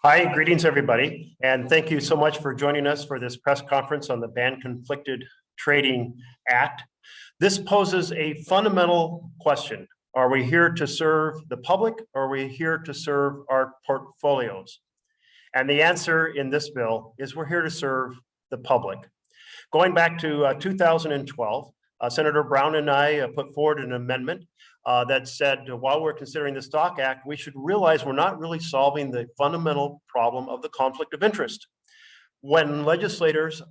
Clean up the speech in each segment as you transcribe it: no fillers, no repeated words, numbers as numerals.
Hi, greetings, everybody, and thank you so much for joining us for this press conference on the Ban Conflicted Trading Act. This poses a fundamental question. Are we here to serve the public, or are we here to serve our portfolios? And the answer in this bill is we're here to serve the public. Going back to 2012, Senator Brown and I put forward an amendment that said, while we're considering the Stock Act, we should realize we're not really solving the fundamental problem of the conflict of interest. When legislators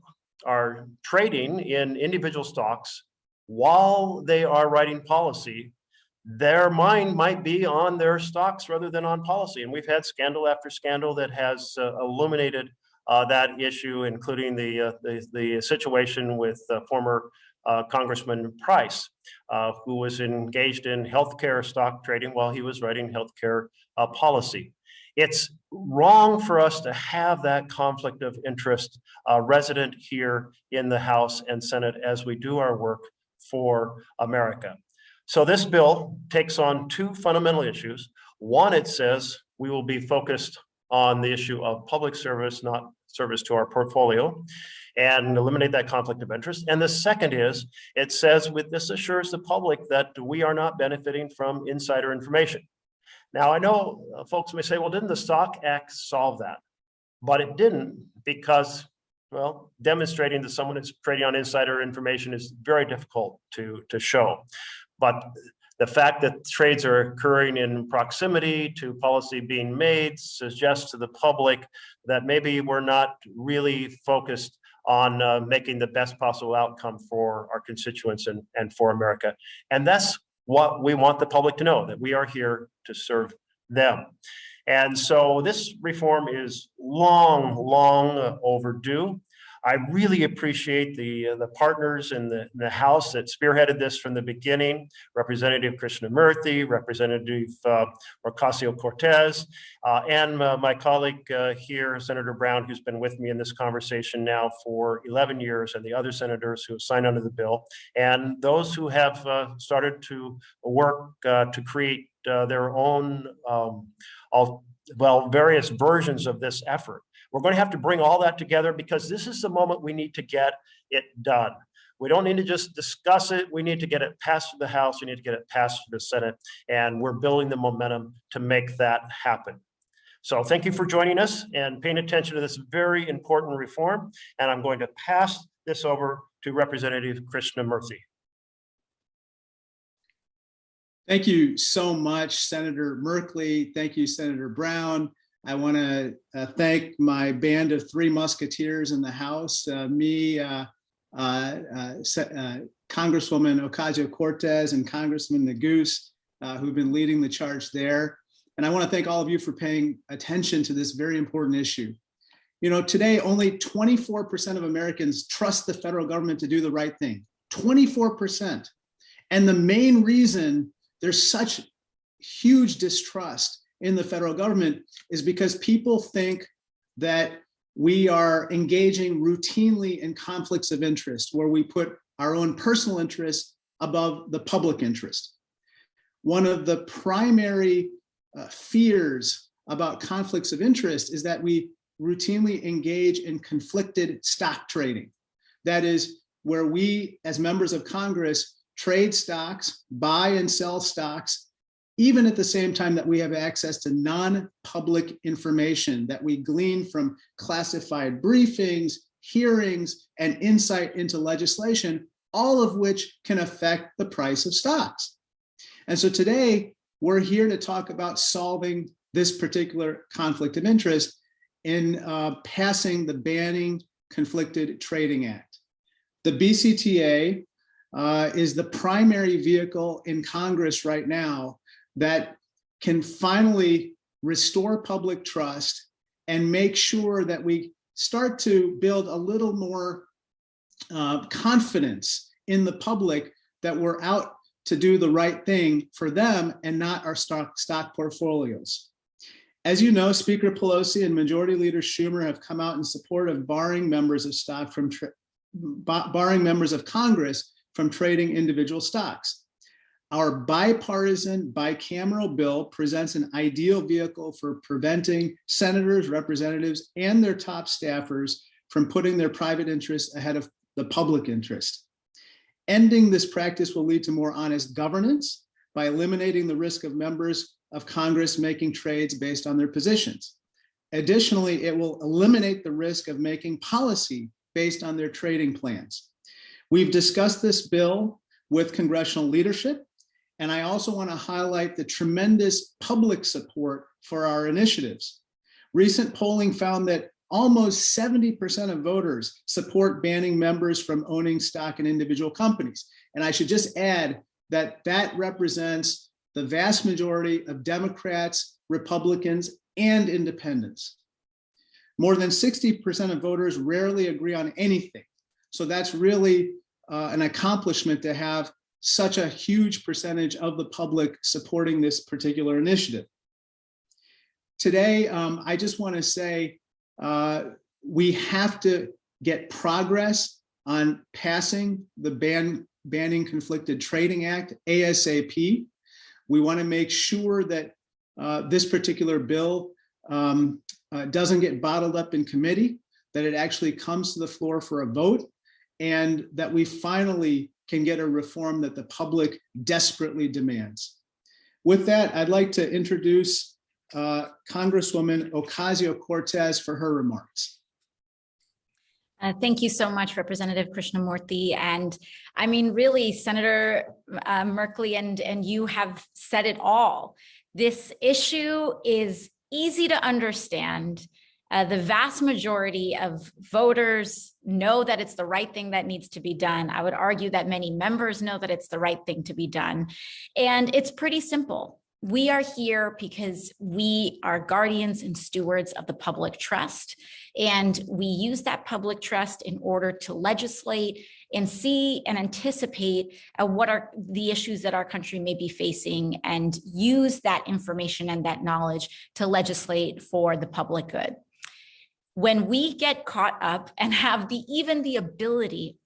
are trading in individual stocks while they are writing policy, their mind might be on their stocks rather than on policy. And we've had scandal after scandal that has illuminated that issue, including the situation with former Congressman Price, who was engaged in healthcare stock trading while he was writing healthcare policy. It's wrong for us to have that conflict of interest resident here in the House and Senate as we do our work for America. So this bill takes on two fundamental issues. One, it says we will be focused on the issue of public service, not service to our portfolio, and eliminate that conflict of interest. And the second is, it says this assures the public that we are not benefiting from insider information. Now, I know folks may say, well, didn't the Stock Act solve that? But it didn't, because, well, demonstrating that someone is trading on insider information is very difficult to show. But the fact that trades are occurring in proximity to policy being made suggests to the public that maybe we're not really focused on making the best possible outcome for our constituents and for America. And that's what we want the public to know, that we are here to serve them. And so this reform is long overdue. I really appreciate the partners in the House that spearheaded this from the beginning, Representative Krishnamoorthi, Representative Ocasio-Cortez, and my colleague here, Senator Brown, who's been with me in this conversation now for 11 years, and the other senators who have signed onto the bill, and those who have started to work to create their own, various versions of this effort. We're going to have to bring all that together because this is the moment we need to get it done. We don't need to just discuss it. We need to get it passed through the House. We need to get it passed through the Senate. And we're building the momentum to make that happen. So thank you for joining us and paying attention to this very important reform. And I'm going to pass this over to Representative Krishnamoorthi. Thank you so much, Senator Merkley. Thank you, Senator Brown. I want to thank my band of three musketeers in the House, Congresswoman Ocasio-Cortez and Congressman Neguse, who've been leading the charge there. And I want to thank all of you for paying attention to this very important issue. You know, today, only 24% of Americans trust the federal government to do the right thing, 24%. And the main reason there's such huge distrust in the federal government is because people think that we are engaging routinely in conflicts of interest where we put our own personal interests above the public interest. One of the primary fears about conflicts of interest is that we routinely engage in conflicted stock trading. That is where we, as members of Congress, trade stocks, buy and sell stocks, even at the same time that we have access to non-public information that we glean from classified briefings, hearings, and insight into legislation, all of which can affect the price of stocks. And so today, we're here to talk about solving this particular conflict of interest in passing the Banning Conflicted Trading Act. The BCTA is the primary vehicle in Congress right now that can finally restore public trust and make sure that we start to build a little more confidence in the public that we're out to do the right thing for them and not our stock portfolios. As you know, Speaker Pelosi and Majority Leader Schumer have come out in support of barring members of Congress from trading individual stocks. Our bipartisan, bicameral bill presents an ideal vehicle for preventing senators, representatives, and their top staffers from putting their private interests ahead of the public interest. Ending this practice will lead to more honest governance by eliminating the risk of members of Congress making trades based on their positions. Additionally, it will eliminate the risk of making policy based on their trading plans. We've discussed this bill with congressional leadership, and I also want to highlight the tremendous public support for our initiatives. Recent polling found that almost 70% of voters support banning members from owning stock in individual companies. And I should just add that that represents the vast majority of Democrats, Republicans, and independents. More than 60% of voters rarely agree on anything. So that's really an accomplishment to have such a huge percentage of the public supporting this particular initiative. Today, I just want to say we have to get progress on passing the Banning Conflicted Trading Act ASAP. We want to make sure that this particular bill doesn't get bottled up in committee, that it actually comes to the floor for a vote, and that we finally can get a reform that the public desperately demands. With that, I'd like to introduce Congresswoman Ocasio-Cortez for her remarks. Thank you so much, Representative Krishnamoorthi. And I mean, really, Senator Merkley and you have said it all. This issue is easy to understand. The vast majority of voters know that it's the right thing that needs to be done. I would argue that many members know that it's the right thing to be done. And it's pretty simple. We are here because we are guardians and stewards of the public trust. And we use that public trust in order to legislate and see and anticipate what are the issues that our country may be facing, and use that information and that knowledge to legislate for the public good. When we get caught up and have even the ability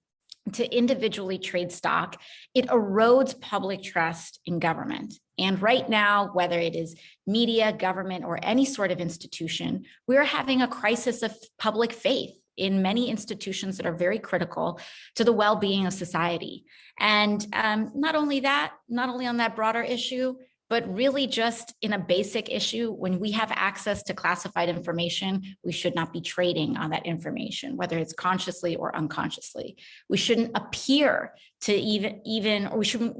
to individually trade stock, it erodes public trust in government. And right now, whether it is media, government, or any sort of institution, we're having a crisis of public faith in many institutions that are very critical to the well-being of society. And not only on that broader issue, but really just in a basic issue, when we have access to classified information, we should not be trading on that information, whether it's consciously or unconsciously. We shouldn't appear to or we shouldn't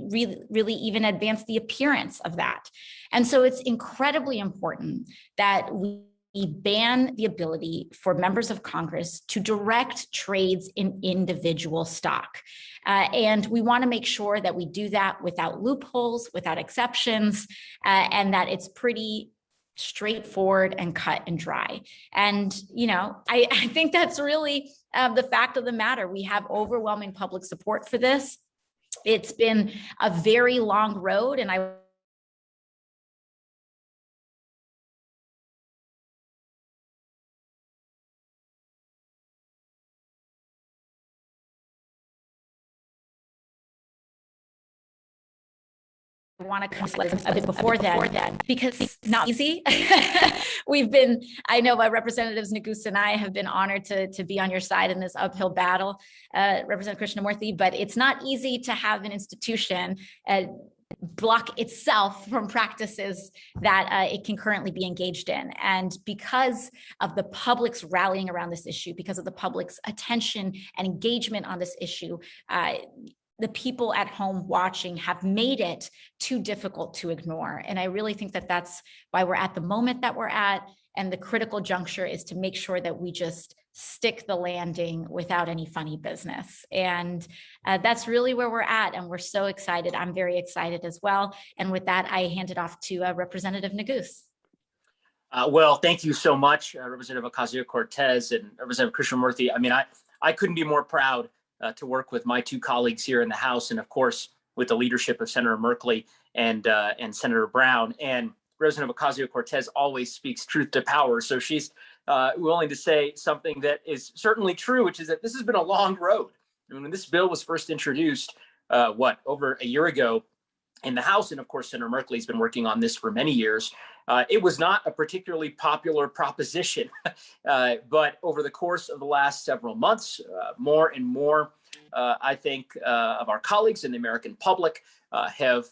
really even advance the appearance of that. And so it's incredibly important that we ban the ability for members of Congress to direct trades in individual stock. And we want to make sure that we do that without loopholes, without exceptions, and that it's pretty straightforward and cut and dry. And, I think that's really the fact of the matter. We have overwhelming public support for this. It's been a very long road, and I want to come a bit before that, because it's not easy. I know Representatives Neguse and I have been honored to be on your side in this uphill battle, Representative Krishnamoorthi, but it's not easy to have an institution block itself from practices that it can currently be engaged in. And because of the public's rallying around this issue, because of the public's attention and engagement on this issue, the people at home watching have made it too difficult to ignore. And I really think that that's why we're at the moment that we're at. And the critical juncture is to make sure that we just stick the landing without any funny business. And that's really where we're at. And we're so excited. I'm very excited as well. And with that, I hand it off to Representative Neguse. Well, thank you so much, Representative Ocasio-Cortez and Representative Krishnamoorthi. I mean, I couldn't be more proud to work with my two colleagues here in the House, and of course, with the leadership of Senator Merkley and Senator Brown. And Representative Ocasio-Cortez always speaks truth to power. So she's willing to say something that is certainly true, which is that this has been a long road. I mean, when this bill was first introduced, over a year ago, in the House. And of course, Senator Merkley has been working on this for many years. It was not a particularly popular proposition, but over the course of the last several months, more and more, I think, of our colleagues in the American public have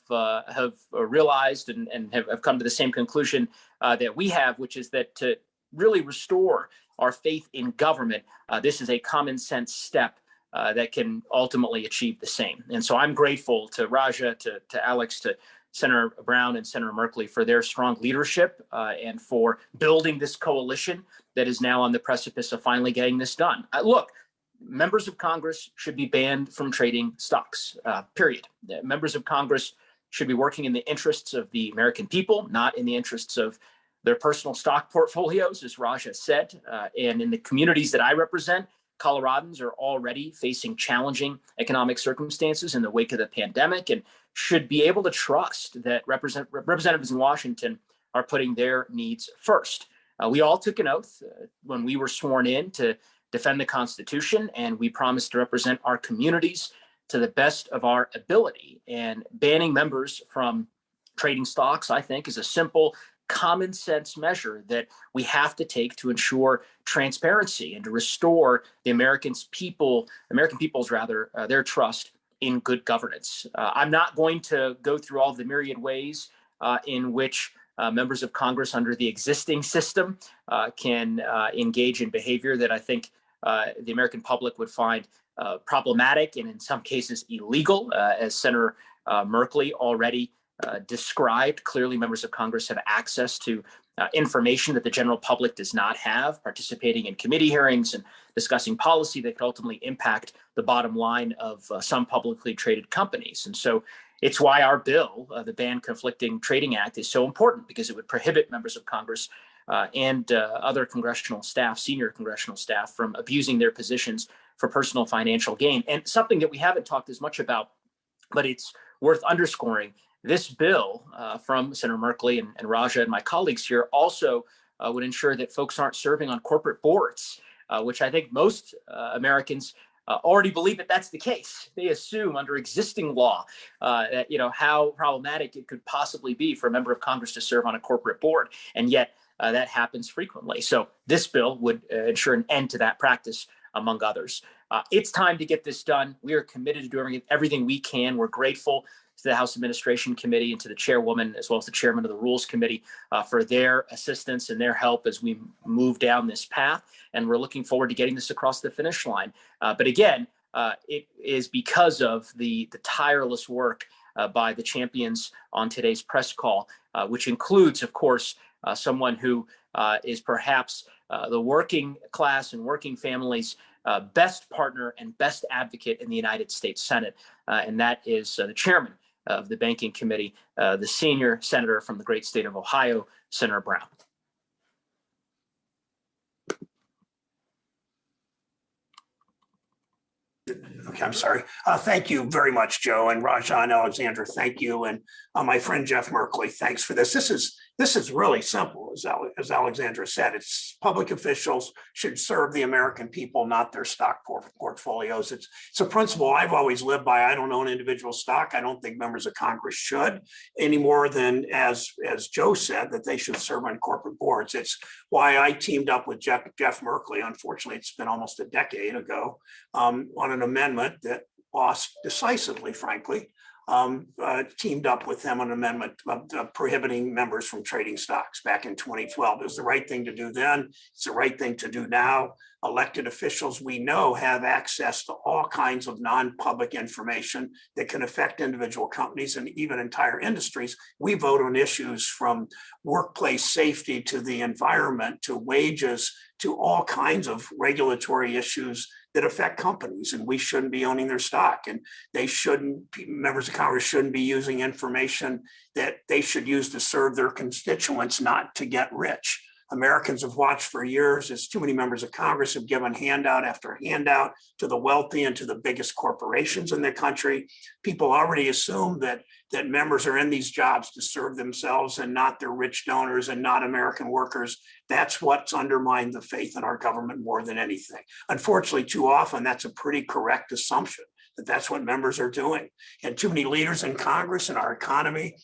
realized and have come to the same conclusion that we have, which is that to really restore our faith in government, this is a common sense step that can ultimately achieve the same. And so I'm grateful to Raja, to Alex, to Senator Brown and Senator Merkley for their strong leadership and for building this coalition that is now on the precipice of finally getting this done. Look, members of Congress should be banned from trading stocks, period. Members of Congress should be working in the interests of the American people, not in the interests of their personal stock portfolios, as Raja said. And in the communities that I represent, Coloradans are already facing challenging economic circumstances in the wake of the pandemic and should be able to trust that representatives in Washington are putting their needs first. We all took an oath when we were sworn in to defend the Constitution, and we promised to represent our communities to the best of our ability. And banning members from trading stocks, I think, is a simple, common sense measure that we have to take to ensure transparency and to restore the American people's their trust in good governance. I'm not going to go through all the myriad ways in which members of Congress under the existing system can engage in behavior that I think the American public would find problematic and in some cases illegal, as Senator Merkley already described. Clearly, members of Congress have access to information that the general public does not have, participating in committee hearings and discussing policy that could ultimately impact the bottom line of some publicly traded companies. And so it's why our bill, the Ban Conflicting Trading Act, is so important, because it would prohibit members of Congress and other congressional staff, senior congressional staff, from abusing their positions for personal financial gain. And something that we haven't talked as much about, but it's worth underscoring, this bill from Senator Merkley and Raja and my colleagues here also would ensure that folks aren't serving on corporate boards, which I think most Americans already believe that that's the case. They assume under existing law that, how problematic it could possibly be for a member of Congress to serve on a corporate board. And yet that happens frequently. So this bill would ensure an end to that practice, among others. It's time to get this done. We are committed to doing everything we can. We're grateful to the House Administration Committee and to the chairwoman, as well as the chairman of the Rules Committee, for their assistance and their help as we move down this path. And we're looking forward to getting this across the finish line. But again, it is because of the tireless work by the champions on today's press call, which includes, of course, someone who is perhaps the working class and working families' best partner and best advocate in the United States Senate. And that is the chairman of the Banking Committee, the senior senator from the great state of Ohio, Senator Brown. Okay, I'm sorry. Thank you very much, Joe, and Raja and Alexandra. Thank you, and my friend Jeff Merkley. Thanks for this. This is really simple, as Alexandra said. It's public officials should serve the American people, not their stock portfolios. It's a principle I've always lived by. I don't own individual stock. I don't think members of Congress should, any more than, as Joe said, that they should serve on corporate boards. It's why I teamed up with Jeff Merkley. Unfortunately, it's been almost a decade ago, on an amendment that lost decisively, frankly. Teamed up with them on an amendment prohibiting members from trading stocks back in 2012. It was the right thing to do then. It's the right thing to do now. Elected officials, we know, have access to all kinds of non-public information that can affect individual companies and even entire industries. We vote on issues from workplace safety to the environment to wages to all kinds of regulatory issues that affect companies, and we shouldn't be owning their stock, and members of Congress shouldn't be using information that they should use to serve their constituents, not to get rich. Americans have watched for years as too many members of Congress have given handout after handout to the wealthy and to the biggest corporations in the country. People already assume that members are in these jobs to serve themselves and not their rich donors and not American workers. That's what's undermined the faith in our government more than anything. Unfortunately, too often, that's a pretty correct assumption. that that's what members are doing. And too many leaders in Congress and our economy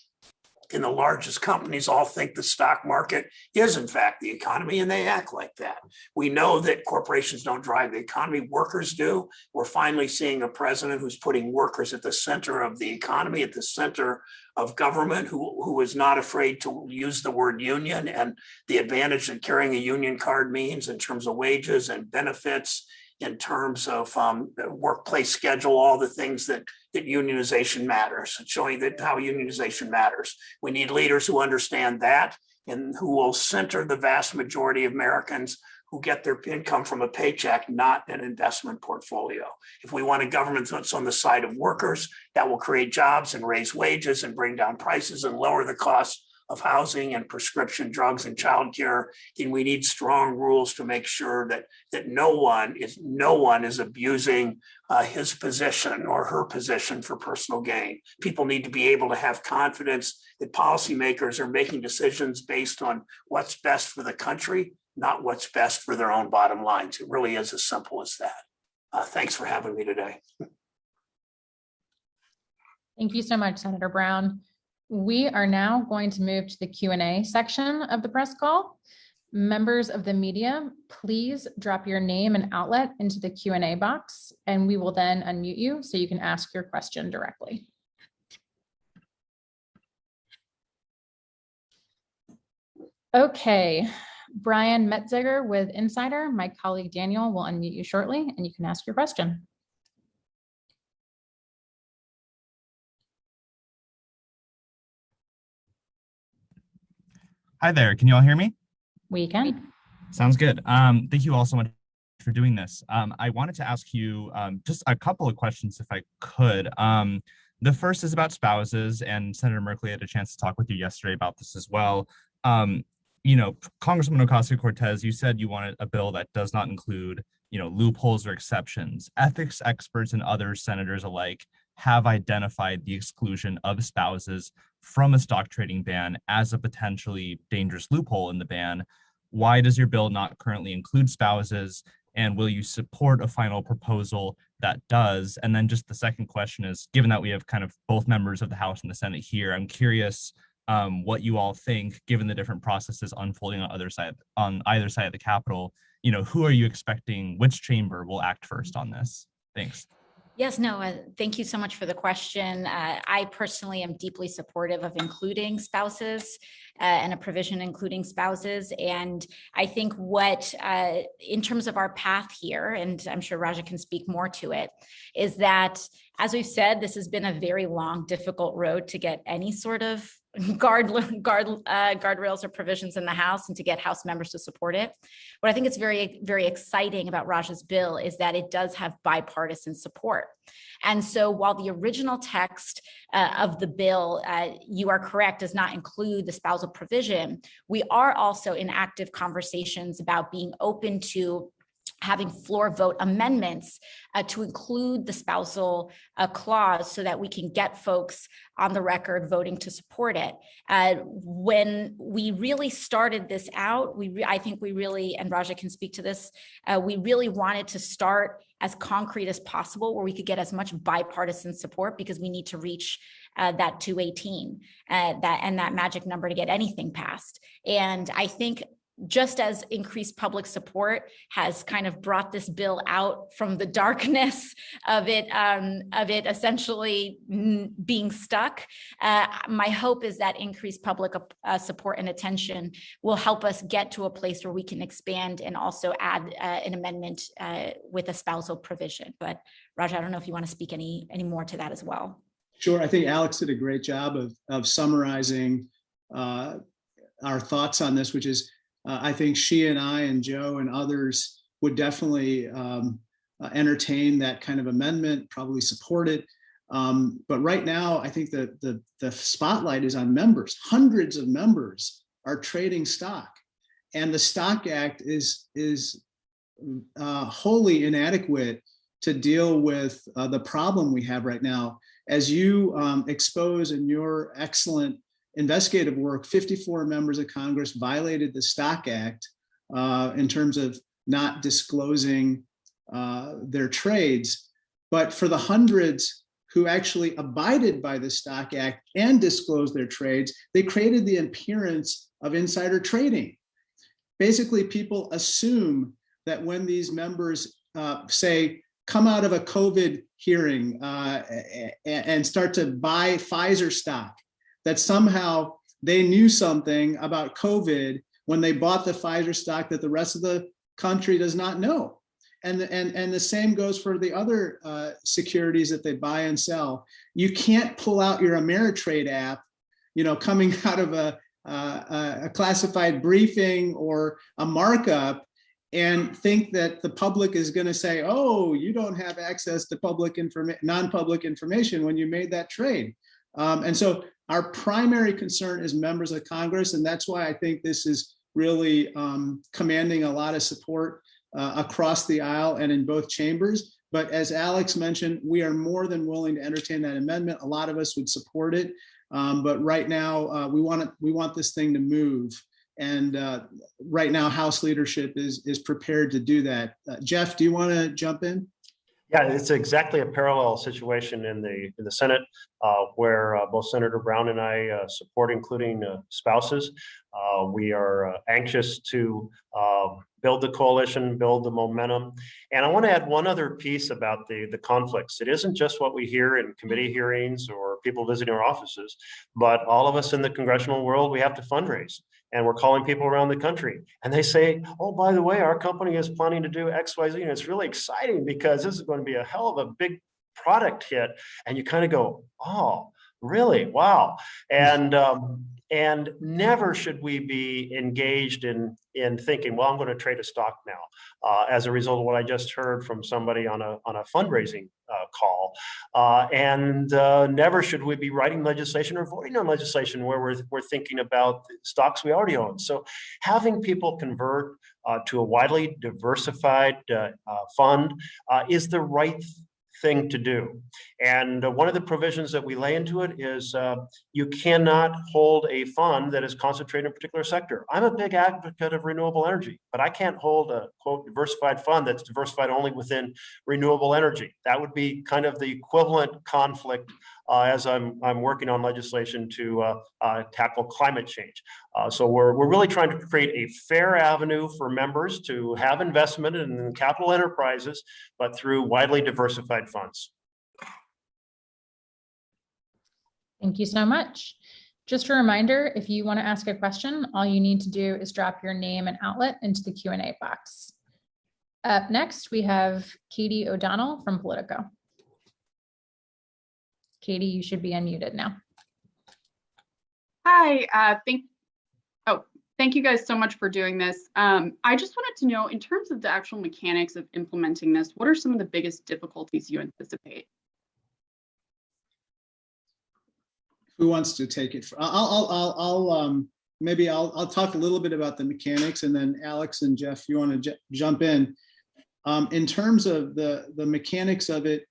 and the largest companies all think the stock market is in fact the economy, and they act like that. We know that corporations don't drive the economy, workers do. We're finally seeing a president who's putting workers at the center of the economy, at the center of government, who is not afraid to use the word union and the advantage that carrying a union card means in terms of wages and benefits, in terms of workplace schedule, all the things that unionization matters, showing that how unionization matters. We need leaders who understand that and who will center the vast majority of Americans who get their income from a paycheck, not an investment portfolio. If we want a government that's on the side of workers, that will create jobs and raise wages and bring down prices and lower the cost of housing and prescription drugs and childcare, then we need strong rules to make sure that no one is abusing his position or her position for personal gain. People need to be able to have confidence that policymakers are making decisions based on what's best for the country, not what's best for their own bottom lines. It really is as simple as that. Thanks for having me today. Thank you so much, Senator Brown. We are now going to move to the Q&A section of the press call. Members of the media, please drop your name and outlet into the Q&A box, and we will then unmute you so you can ask your question directly. Okay, Brian Metziger with Insider. My colleague Daniel will unmute you shortly, and you can ask your question. Hi there, can you all hear me? We can. Sounds good. Thank you all so much for doing this. I wanted to ask you just a couple of questions if I could. The first is about spouses, and Senator Merkley had a chance to talk with you yesterday about this as well. You know, Congresswoman Ocasio-Cortez, you said you wanted a bill that does not include, loopholes or exceptions. Ethics experts and other senators alike have identified the exclusion of spouses from a stock trading ban as a potentially dangerous loophole in the ban. Why does your bill not currently include spouses? And will you support a final proposal that does? And then just the second question is, given that we have kind of both members of the House and the Senate here, I'm curious what you all think, given the different processes unfolding on either side of the Capitol, who are you expecting, which chamber will act first on this? Thanks. Yes, no, thank you so much for the question. I personally am deeply supportive of including spouses and a provision including spouses. And I think in terms of our path here, and I'm sure Raja can speak more to it, is that, as we've said, this has been a very long, difficult road to get any sort of guardrails or provisions in the House and to get House members to support it. What I think is very, very exciting about Raja's bill is that it does have bipartisan support. And so while the original text of the bill, you are correct, does not include the spousal provision, we are also in active conversations about being open to having floor vote amendments to include the spousal clause so that we can get folks on the record voting to support it. When we really started this out, I think we really, and Raja can speak to this, we really wanted to start as concrete as possible where we could get as much bipartisan support, because we need to reach that 218, that magic number to get anything passed. And I think just as increased public support has kind of brought this bill out from the darkness of it essentially being stuck, my hope is that increased public support and attention will help us get to a place where we can expand and also add an amendment with a spousal provision. But Raja, I don't know if you want to speak any more to that as well. Sure. I think Alex did a great job of summarizing our thoughts on this, which is I think she and I and Joe and others would definitely entertain that kind of amendment, probably support it. But right now, I think that the spotlight is on members. Hundreds of members are trading stock, and the Stock Act is wholly inadequate to deal with the problem we have right now. As you expose in your excellent investigative work, 54 members of Congress violated the Stock Act in terms of not disclosing their trades. But for the hundreds who actually abided by the Stock Act and disclosed their trades, they created the appearance of insider trading. Basically, people assume that when these members say, come out of a COVID hearing and start to buy Pfizer stock, that somehow they knew something about COVID when they bought the Pfizer stock that the rest of the country does not know. And the same goes for the other securities that they buy and sell. You can't pull out your Ameritrade app, coming out of a classified briefing or a markup and think that the public is going to say, oh, you don't have access to non-public information when you made that trade. And so our primary concern is members of Congress. And that's why I think this is really commanding a lot of support across the aisle and in both chambers. But as Alex mentioned, we are more than willing to entertain that amendment. A lot of us would support it. But right now, we want this thing to move. And right now, House leadership is prepared to do that. Jeff, do you want to jump in? Yeah, it's exactly a parallel situation in the Senate where both Senator Brown and I support including spouses. We are anxious to build the coalition, build the momentum. And I want to add one other piece about the conflicts. It isn't just what we hear in committee hearings or people visiting our offices, but all of us in the congressional world, we have to fundraise. And we're calling people around the country and they say, oh, by the way, our company is planning to do X, Y, Z. And it's really exciting because this is going to be a hell of a big product hit. And you kind of go, oh, really? Wow. And never should we be engaged in thinking, well, I'm going to trade a stock now, as a result of what I just heard from somebody on a fundraising call. And never should we be writing legislation or voting on legislation where we're thinking about stocks we already own. So having people convert to a widely diversified fund is the right thing to do. And one of the provisions that we lay into it is you cannot hold a fund that is concentrated in a particular sector. I'm a big advocate of renewable energy, but I can't hold a quote diversified fund that's diversified only within renewable energy. That would be kind of the equivalent conflict as I'm working on legislation to tackle climate change. So we're really trying to create a fair avenue for members to have investment in capital enterprises, but through widely diversified funds. Thank you so much. Just a reminder, if you want to ask a question, all you need to do is drop your name and outlet into the Q&A box. Up next, we have Katie O'Donnell from Politico. Katie, you should be unmuted now. Hi, thank you guys so much for doing this. I just wanted to know, in terms of the actual mechanics of implementing this, what are some of the biggest difficulties you anticipate? Who wants to take it? Maybe I'll talk a little bit about the mechanics, and then Alex and Jeff, you want to jump in. In terms of the mechanics of it,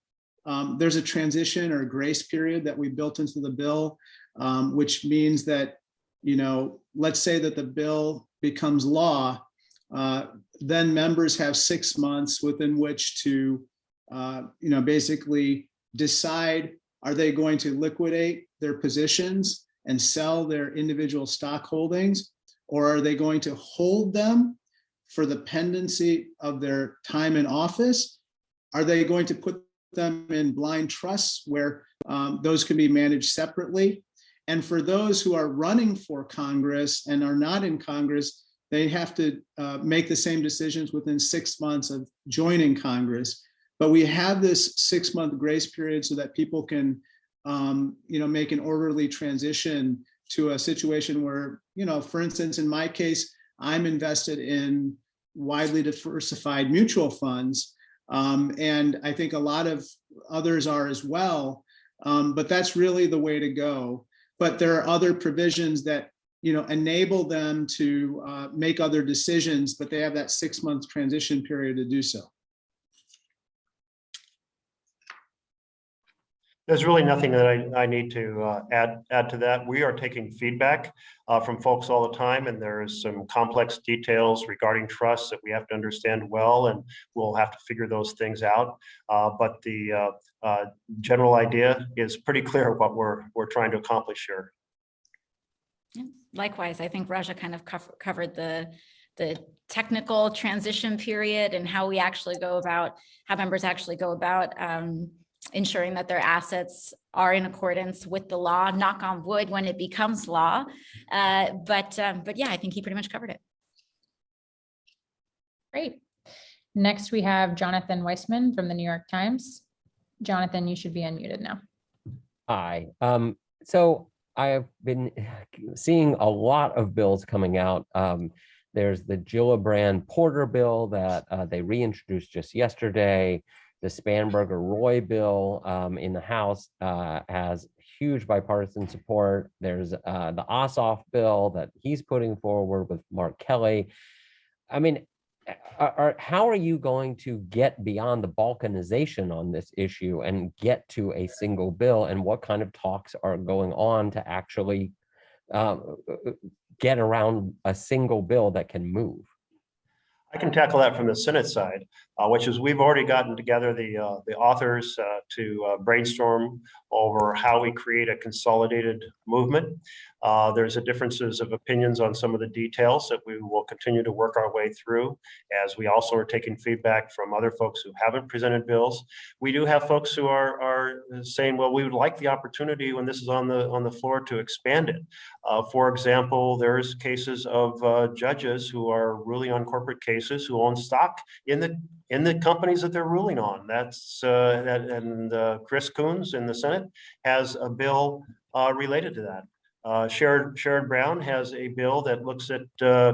there's a transition or grace period that we built into the bill, which means that, let's say that the bill becomes law, then members have 6 months within which to, basically decide, are they going to liquidate their positions and sell their individual stock holdings, or are they going to hold them for the pendency of their time in office? Are they going to put them in blind trusts where those can be managed separately? And for those who are running for Congress and are not in Congress, they have to make the same decisions within 6 months of joining Congress. But we have this 6-month grace period so that people can, make an orderly transition to a situation where, for instance, in my case, I'm invested in widely diversified mutual funds. And I think a lot of others are as well, but that's really the way to go. But there are other provisions that, enable them to make other decisions, but they have that 6-month transition period to do so. There's really nothing that I need to add to that. We are taking feedback from folks all the time, and there's some complex details regarding trust that we have to understand well, and we'll have to figure those things out. But the general idea is pretty clear what we're trying to accomplish here. Likewise, I think Raja kind of covered the technical transition period and how members actually go about ensuring that their assets are in accordance with the law, knock on wood when it becomes law. But yeah, I think he pretty much covered it. Great. Next, we have Jonathan Weissman from the New York Times. Jonathan, you should be unmuted now. Hi. So I've been seeing a lot of bills coming out. There's the Gillibrand Porter bill that they reintroduced just yesterday. The Spanberger-Roy bill in the House has huge bipartisan support. There's the Ossoff bill that he's putting forward with Mark Kelly. I mean, how are you going to get beyond the balkanization on this issue and get to a single bill? And what kind of talks are going on to actually get around a single bill that can move? I can tackle that from the Senate side, which is we've already gotten together the authors to brainstorm over how we create a consolidated movement. There's differences of opinions on some of the details that we will continue to work our way through, as we also are taking feedback from other folks who haven't presented bills. We do have folks who are saying, well, we would like the opportunity when this is on the floor to expand it. For example, there's cases of judges who are ruling on corporate cases who own stock in the companies that they're ruling on. That's Chris Coons in the Senate has a bill related to that. Sherrod Brown has a bill that looks at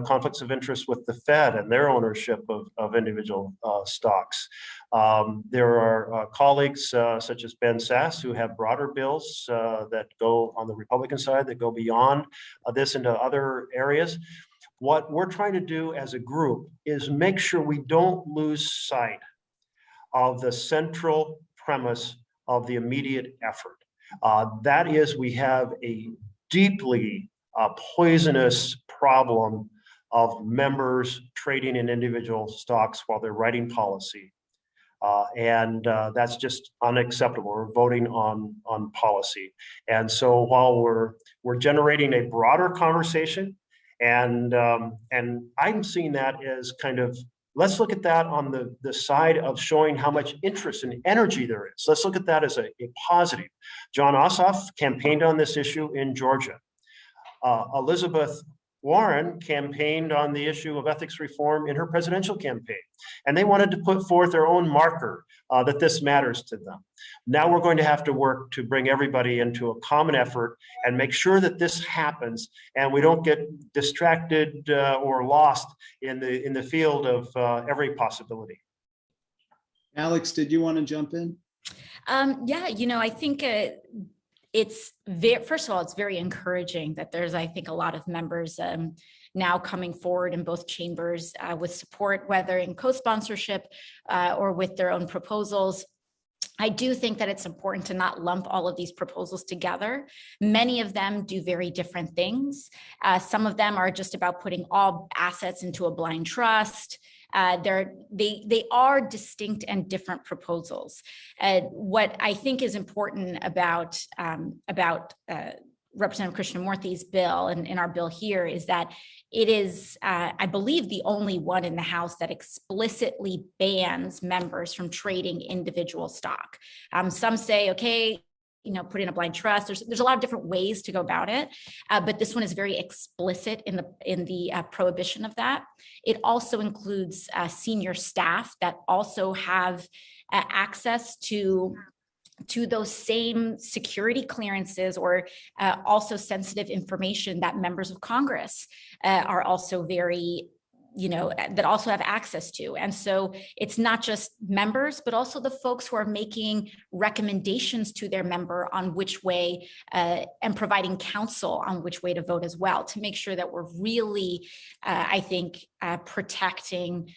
conflicts of interest with the Fed and their ownership of individual stocks. There are colleagues such as Ben Sass who have broader bills that go on the Republican side that go beyond this into other areas. What we're trying to do as a group is make sure we don't lose sight of the central premise of the immediate effort. That is, we have a deeply poisonous problem of members trading in individual stocks while they're writing policy. And that's just unacceptable. We're voting on policy. And so while we're generating a broader conversation, and I'm seeing that as kind of, let's look at that on the side of showing how much interest and energy there is. Let's look at that as a positive. John Ossoff campaigned on this issue in Georgia. Elizabeth Warren campaigned on the issue of ethics reform in her presidential campaign, and they wanted to put forth their own marker that this matters to them. Now we're going to have to work to bring everybody into a common effort and make sure that this happens, and we don't get distracted or lost in the field of every possibility. Alex, did you want to jump in? Yeah, I think first of all, it's very encouraging that there's, I think, a lot of members now coming forward in both chambers with support, whether in co-sponsorship or with their own proposals. I do think that it's important to not lump all of these proposals together. Many of them do very different things. Some of them are just about putting all assets into a blind trust. They are distinct and different proposals. What I think is important about Representative Krishnamoorthi's bill and in our bill here is that it is, I believe, the only one in the House that explicitly bans members from trading individual stock. Some say, okay, put in a blind trust. There's a lot of different ways to go about it, but this one is very explicit in the prohibition of that. It also includes senior staff that also have access to those same security clearances or also sensitive information that members of Congress are also very, that also have access to. And so it's not just members, but also the folks who are making recommendations to their member on which way and providing counsel on which way to vote as well, to make sure that we're really, I think, protecting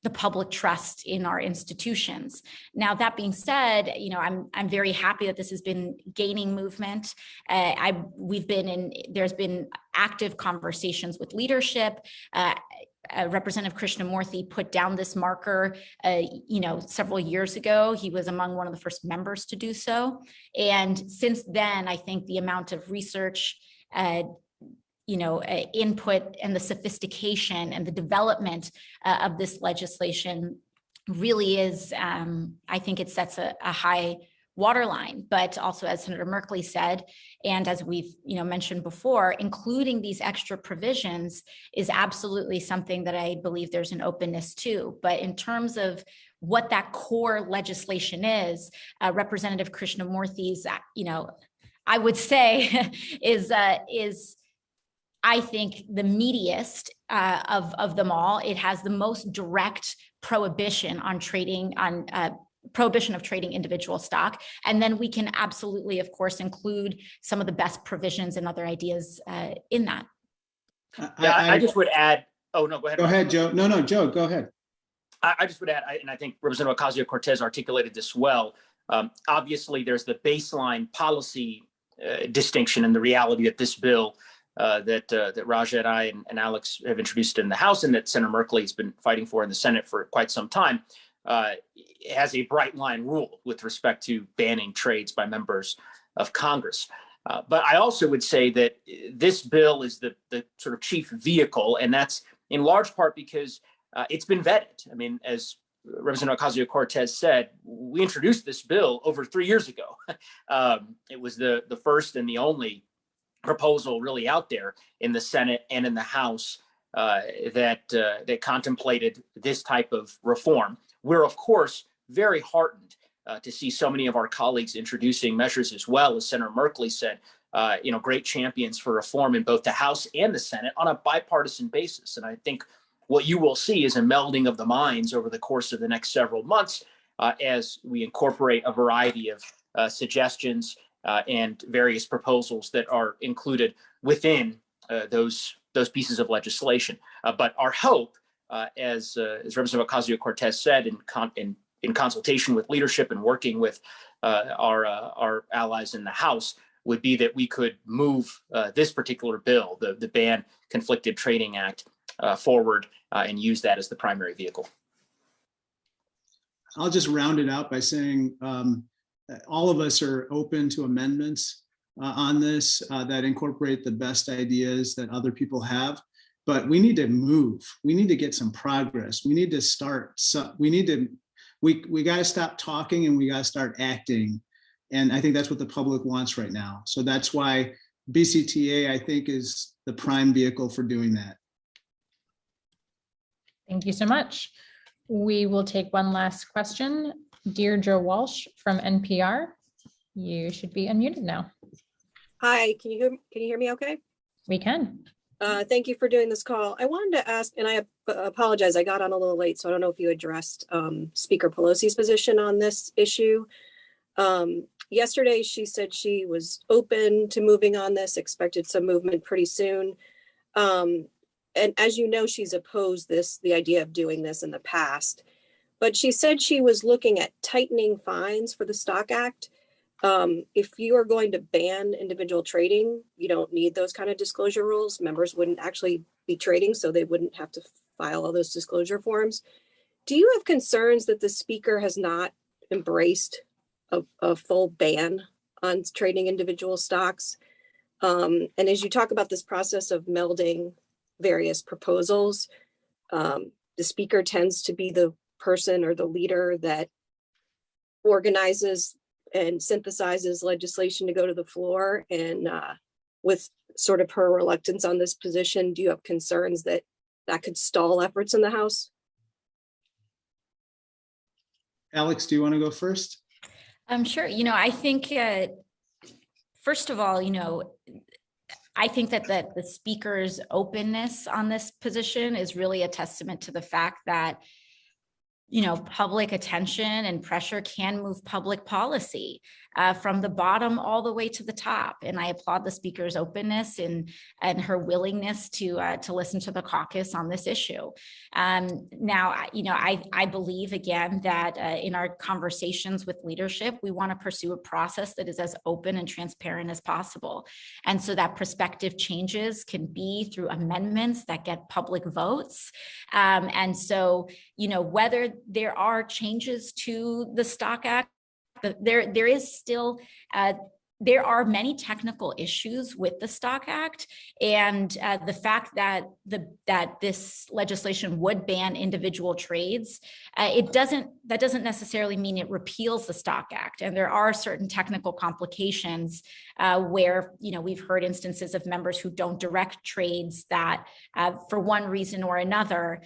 the public trust in our institutions. Now, that being said, I'm very happy that this has been gaining movement. There's been active conversations with leadership. Representative Krishnamoorthi put down this marker, several years ago. He was among one of the first members to do so. And since then, I think the amount of research, input and the sophistication and the development of this legislation really is, I think it sets a high waterline. But also, as Senator Merkley said, and as we've mentioned before, including these extra provisions is absolutely something that I believe there's an openness to. But in terms of what that core legislation is, Representative Krishnamoorthi's, I would say is I think the meatiest of them all. It has the most direct prohibition on trading prohibition of trading individual stock. And then we can absolutely, of course, include some of the best provisions and other ideas in that. I just would add, oh, no, go ahead. Go ahead, Joe. No, Joe, go ahead. I just would add, and I think Representative Ocasio-Cortez articulated this well. Obviously, there's the baseline policy distinction and the reality that this bill that Raja and I and Alex have introduced in the House and that Senator Merkley has been fighting for in the Senate for quite some time, has a bright line rule with respect to banning trades by members of Congress. But I also would say that this bill is the sort of chief vehicle, and that's in large part because it's been vetted. I mean, as Representative Ocasio-Cortez said, we introduced this bill over 3 years ago. It was the first and the only proposal really out there in the Senate and in the House that contemplated this type of reform. We're, of course, very heartened to see so many of our colleagues introducing measures as well, as Senator Merkley said, great champions for reform in both the House and the Senate on a bipartisan basis. And I think what you will see is a melding of the minds over the course of the next several months as we incorporate a variety of suggestions and various proposals that are included within those pieces of legislation. But our hope, as Representative Ocasio-Cortez said, in consultation with leadership and working with our allies in the House, would be that we could move this particular bill, the Ban Conflicted Trading Act, forward and use that as the primary vehicle. I'll just round it out by saying all of us are open to amendments on this that incorporate the best ideas that other people have. But we need to move. We need to get some progress. We need to start. We got to stop talking and we got to start acting. And I think that's what the public wants right now. So that's why BCTA, I think, is the prime vehicle for doing that. Thank you so much. We will take one last question. Deirdre Walsh from NPR. You should be unmuted now. Hi, can you hear me okay? We can. Thank you for doing this call. I wanted to ask, and I apologize, I got on a little late, so I don't know if you addressed Speaker Pelosi's position on this issue. Yesterday, she said she was open to moving on this, expected some movement pretty soon. And as you know, she's opposed the idea of doing this in the past. But she said she was looking at tightening fines for the Stock Act. If you are going to ban individual trading, you don't need those kind of disclosure rules. Members wouldn't actually be trading, so they wouldn't have to file all those disclosure forms. Do you have concerns that the speaker has not embraced a full ban on trading individual stocks? And as you talk about this process of melding various proposals, the speaker tends to be the person or the leader that organizes and synthesizes legislation to go to the floor. And with sort of her reluctance on this position, do you have concerns that that could stall efforts in the House? Alex, do you want to go first? Sure. I think, first of all, I think that the speaker's openness on this position is really a testament to the fact that public attention and pressure can move public policy from the bottom all the way to the top. And I applaud the speaker's openness and her willingness to listen to the caucus on this issue. Now, I believe again that in our conversations with leadership, we want to pursue a process that is as open and transparent as possible. And so that perspective changes can be through amendments that get public votes. And so, whether there are changes to the Stock Act, there is still there are many technical issues with the Stock Act, and the fact that this legislation would ban individual trades, that doesn't necessarily mean it repeals the Stock Act. And there are certain technical complications where we've heard instances of members who don't direct trades that, for one reason or another,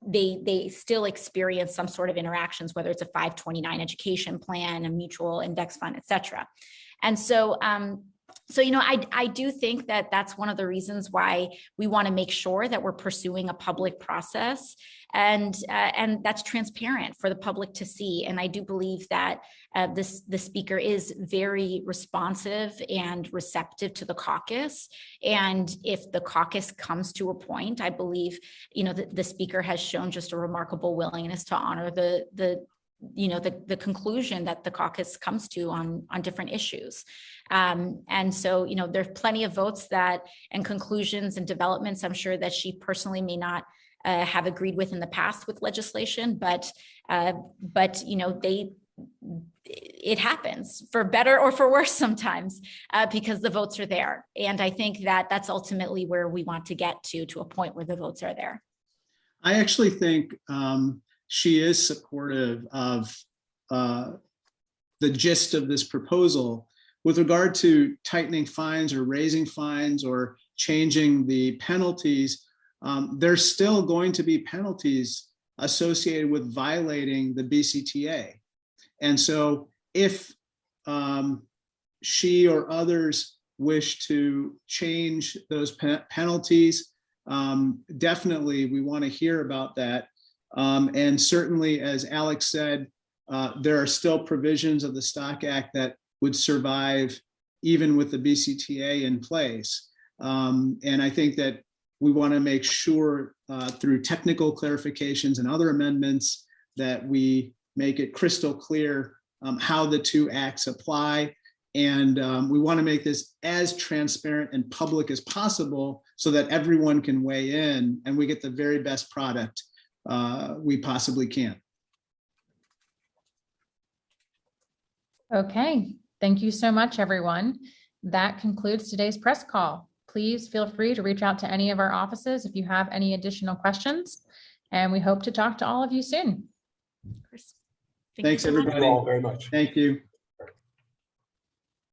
they still experience some sort of interactions, whether it's a 529 education plan, a mutual index fund, et cetera. And so, I do think that that's one of the reasons why we want to make sure that we're pursuing a public process and that's transparent for the public to see. And I do believe that the speaker is very responsive and receptive to the caucus. And if the caucus comes to a point, I believe, the speaker has shown just a remarkable willingness to honor the conclusion that the caucus comes to on different issues. And so, there's plenty of votes and conclusions and developments I'm sure that she personally may not have agreed with in the past with legislation, but it happens for better or for worse sometimes because the votes are there. And I think that that's ultimately where we want to get to a point where the votes are there. I actually think she is supportive of the gist of this proposal with regard to tightening fines or raising fines or changing the penalties. There's still going to be penalties associated with violating the BCTA. And so if she or others wish to change those penalties, definitely we want to hear about that. And certainly, as Alex said, there are still provisions of the Stock Act that would survive even with the BCTA in place. And I think that we want to make sure through technical clarifications and other amendments that we make it crystal clear how the two acts apply. And we want to make this as transparent and public as possible so that everyone can weigh in and we get the very best product we possibly can. Okay, thank you so much, everyone. That concludes today's press call. Please feel free to reach out to any of our offices if you have any additional questions, and we hope to talk to all of you soon. Thanks, everybody. Thank you all very much. Thank you.